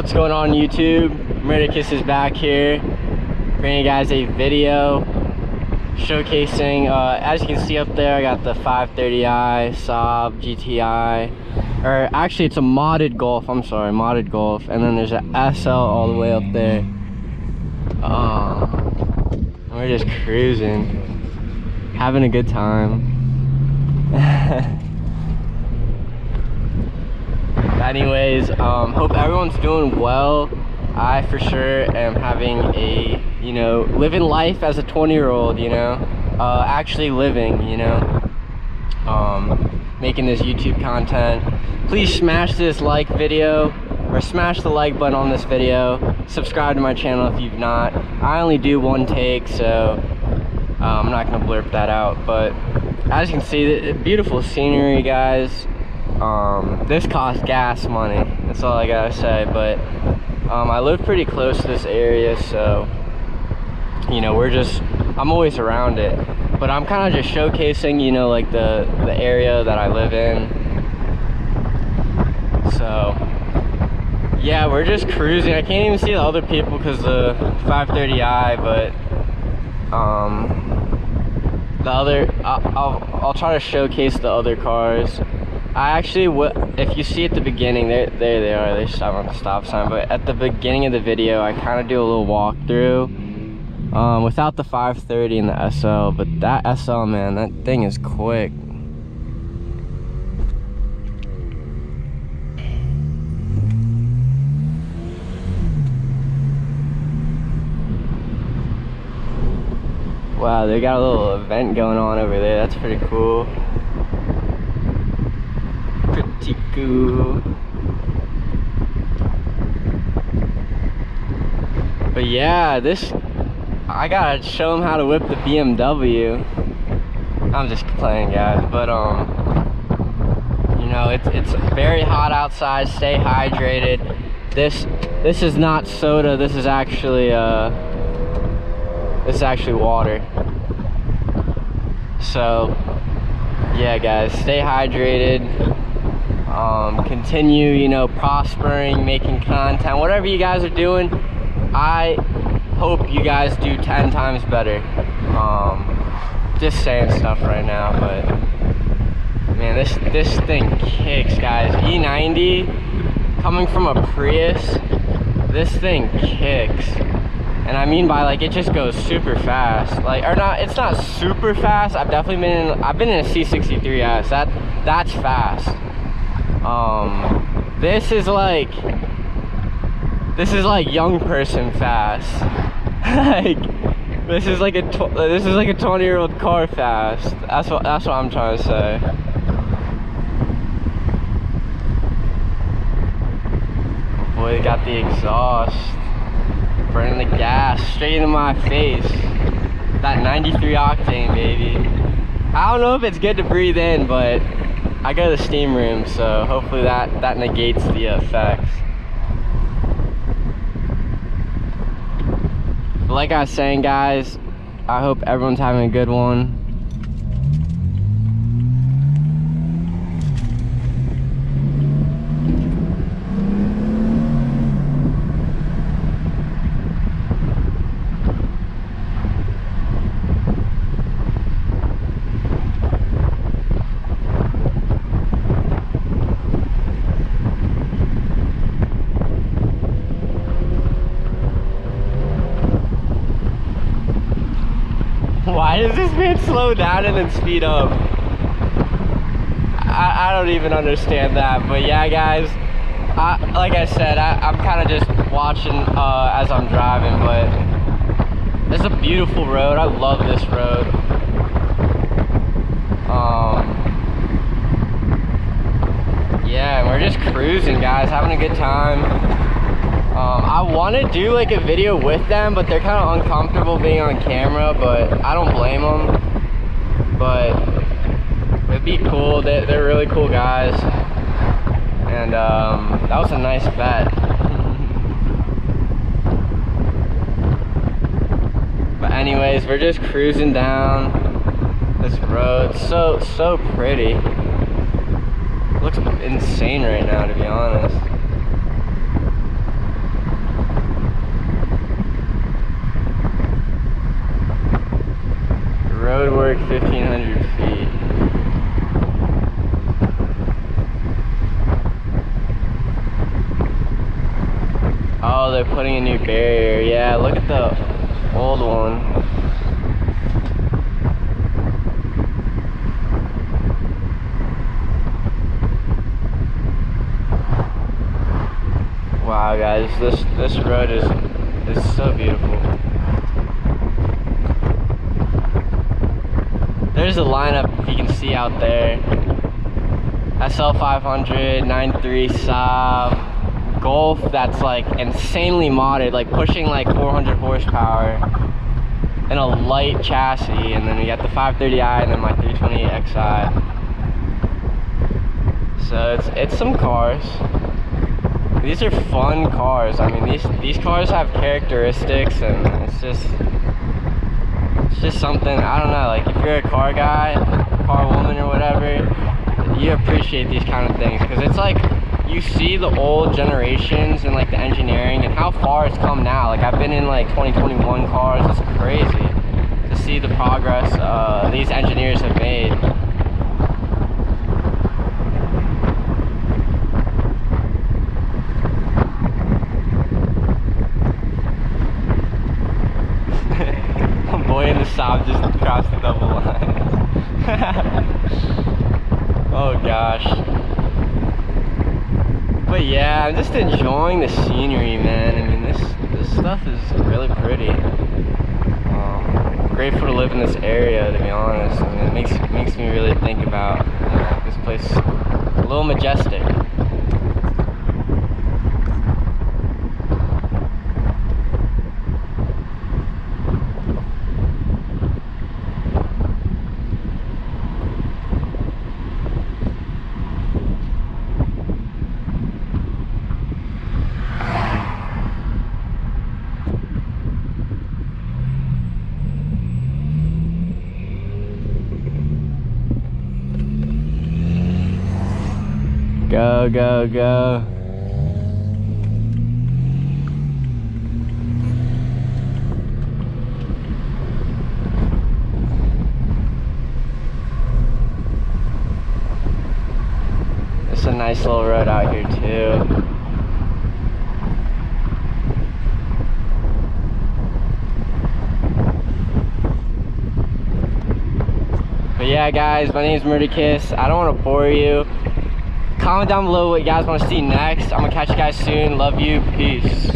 What's going on YouTube? Murderkiss is back here bringing you guys a video showcasing, as you can see up there, I got the 530i Saab GTI, or actually it's a modded Golf, I'm sorry, modded Golf, and then there's an SL all the way up there. We're just cruising, having a good time. Anyways, hope everyone's doing well. I for sure am having a, living life as a 20-year-old, actually living, making this YouTube content. Please smash this like video, or smash the like button on this video. Subscribe to my channel if you've not. I only do one take, so I'm not gonna blurb that out, but as you can see, beautiful scenery, guys. This costs gas money, that's all I gotta say, but I live pretty close to this area, so I'm always around it, but I'm kind of just showcasing, like the area that I live in. So yeah, we're just cruising. I can't even see the other people because the 530i, but I'll try to showcase the other cars. I actually, if you see at the beginning, there they are, they stop on the stop sign, but at the beginning of the video, I kind of do a little walkthrough, without the 530 and the SL, but that SL, man, that thing is quick. Wow, they got a little event going on over there, that's pretty cool. Pretty cool. But yeah, I gotta show them how to whip the BMW. I'm just playing, guys, but it's very hot outside. Stay hydrated. This is not soda, this is actually water. So yeah, guys, stay hydrated. Continue, prospering, making content, whatever you guys are doing. I hope you guys do 10 times better. Just saying stuff right now, but man, this thing kicks, guys. E90 coming from a Prius, this thing kicks. And I mean by, like, it just goes super fast. Like, or not, it's not super fast. I've been in a C63S. That's fast. This is like young person fast. Like, this is like a 20-year-old car fast. That's what I'm trying to say. Boy, they got the exhaust burning the gas straight into my face. That 93 octane, baby. I don't know if it's good to breathe in, but I go to the steam room, so hopefully that negates the effects. But like I was saying, guys, I hope everyone's having a good one. Why does this man slow down and then speed up? I don't even understand that, but yeah, guys, like I said, I'm kind of just watching as I'm driving, but it's a beautiful road. I love this road. Yeah, we're just cruising, guys, having a good time. I want to do like a video with them, but they're kind of uncomfortable being on camera, but I don't blame them. But it'd be cool. They're really cool guys, and that was a nice bet. But anyways, we're just cruising down this road. So pretty. It looks insane right now, to be honest. historic 1,500 feet. Oh, they're putting a new barrier. Yeah, look at the old one. Wow, guys, this road is so beautiful. There's a lineup you can see out there. SL 500, 9.3 Saab, Golf that's like insanely modded, like pushing like 400 horsepower, and a light chassis, and then we got the 530i and then my 328xi. So it's some cars. These are fun cars. I mean, these cars have characteristics, and it's just something, I don't know, like if you're a car guy, car woman or whatever, you appreciate these kind of things, because it's like you see the old generations and like the engineering and how far it's come now. Like I've been in like 2021 cars. It's crazy to see the progress these engineers have made. Boy in the Saab just crossed the double line. Oh gosh. But yeah, I'm just enjoying the scenery, man. I mean, this stuff is really pretty. Grateful to live in this area, to be honest. I mean, it makes me really think about this place. A little majestic. Go, go, go. It's a nice little road out here too. But yeah, guys, my name's Murderkiss. I don't want to bore you. Comment down below what you guys want to see next. I'm gonna catch you guys soon. Love you. Peace.